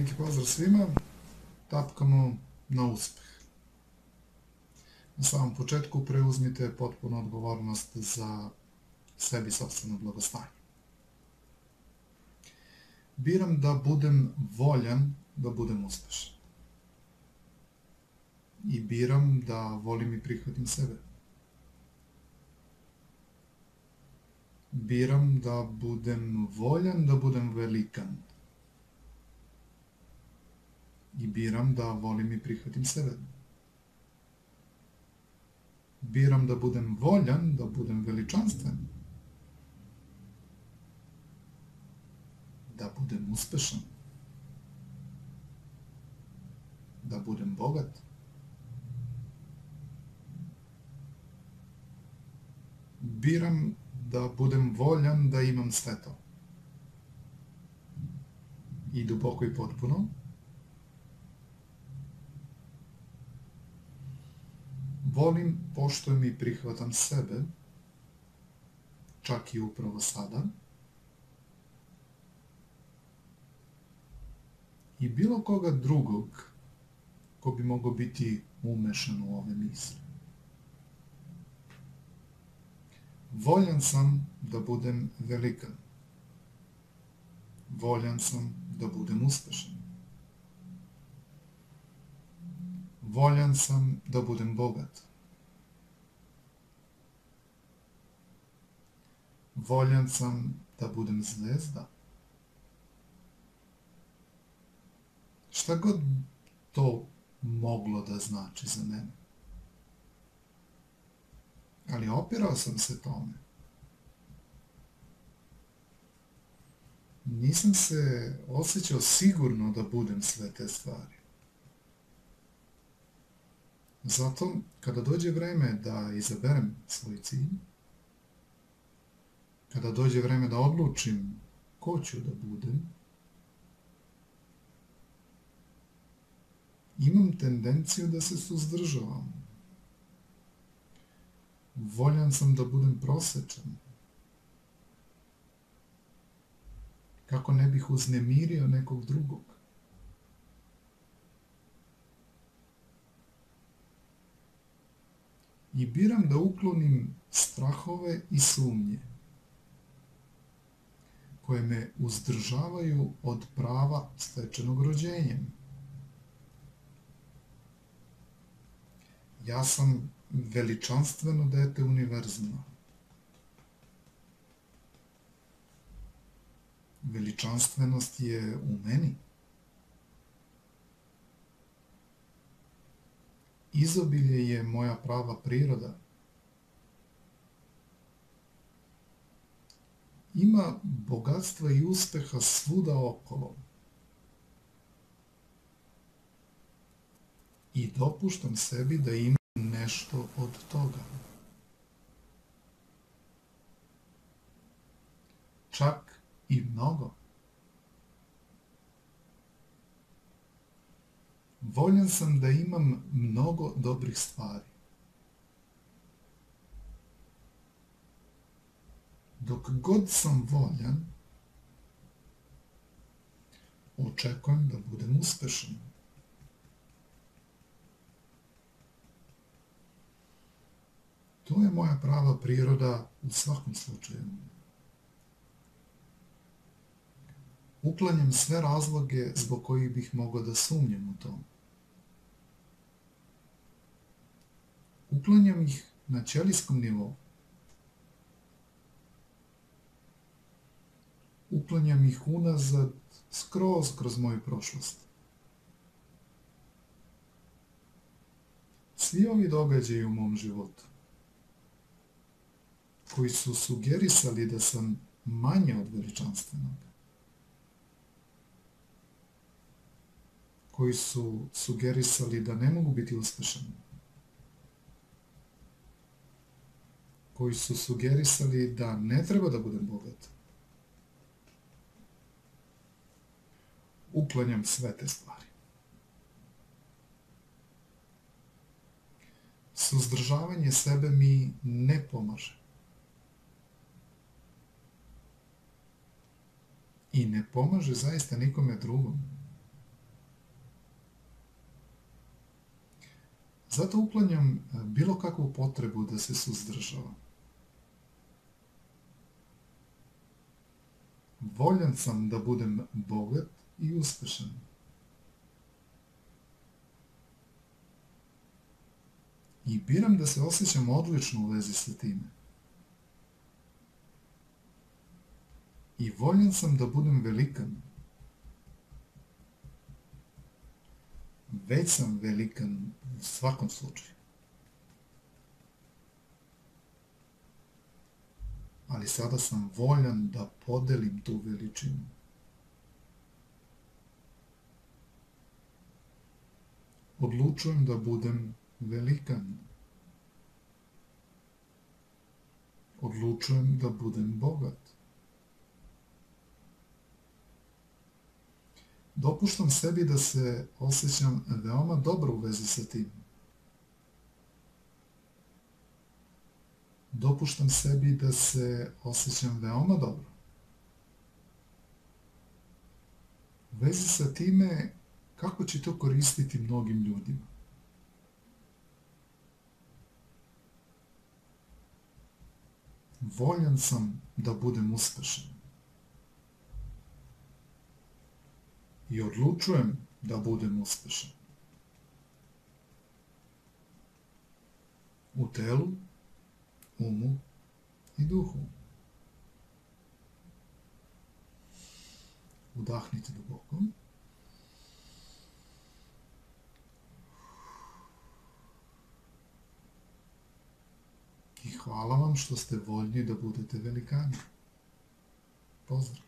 Veliki pozdrav svima, tapkamo na uspeh. Na samom početku preuzmite potpunu odgovornost za sebi sopstveno blagostanje. Biram da budem voljan da budem uspešan. I biram da volim i prihvatim sebe. Biram da budem voljan da budem velikan. I biram da volim i prihvatim sebe. Biram da budem voljan, da budem veličanstven. Da budem uspešan. Da budem bogat. Biram da budem voljan da imam sve to. I duboko i potpuno. Volim, poštujem i prihvatam sebe, čak i upravo sada, i bilo koga drugog ko bi mogao biti umešan u ove misli. Voljan sam da budem velikan. Voljan sam da budem uspešan. Voljan sam da budem bogat. Voljan sam da budem zvezda. Šta god to moglo da znači za mene. Ali opirao sam se tome. Nisam se osjećao sigurno da budem sve te stvari. Zato, kada dođe vreme da izaberem svoj cilj, kada dođe vreme da odlučim ko ću da budem, imam tendenciju da se suzdržavam. Voljan sam da budem prosečan. Kako ne bih uznemirio nekog drugog. I biram da uklonim strahove i sumnje koje me uzdržavaju od prava stečenog rođenjem. Ja sam veličanstveno dete univerzuma. Veličanstvenost je u meni. Izobilje je moja prava priroda. Ima bogatstva i uspeha svuda okolo. I dopuštam sebi da imam nešto od toga. Čak i mnogo. Voljan sam da imam mnogo dobrih stvari. Dok god sam voljan, očekujem da budem uspešan. To je moja prava priroda u svakom slučaju. Uklanjam sve razloge zbog kojih bih mogao da sumnjam u to. Uklanjam ih na ćelijskom nivou. Uklanjam ih unazad skroz kroz moju prošlost. Svi ovi događaji u mom životu, koji su sugerisali da sam manje od veličanstvenog, koji su sugerisali da ne mogu biti uspešan, koji su sugerisali da ne treba da budem bogat. Uklanjam sve te stvari. Suzdržavanje sebe mi ne pomaže. I ne pomaže zaista nikome drugom. Zato uklanjam bilo kakvu potrebu da se suzdržavam. Voljan sam da budem bogat i uspešan. I biram da se osjećam odlično u vezi sa time. I voljan sam da budem velikan. Već sam velikan u svakom slučaju. Ali sada sam voljan da podelim tu veličinu. Odlučujem da budem velikan. Odlučujem da budem bogat. Dopuštam sebi da se osjećam veoma dobro u vezi sa tim. Dopuštam sebi da se osjećam veoma dobro. U vezi sa time, kako će to koristiti mnogim ljudima? Voljan sam da budem uspešan. I odlučujem da budem uspešan. U telu, umu i duhu. Udahnite duboko. I hvala vam što ste voljni da budete velikani. Pozdrav.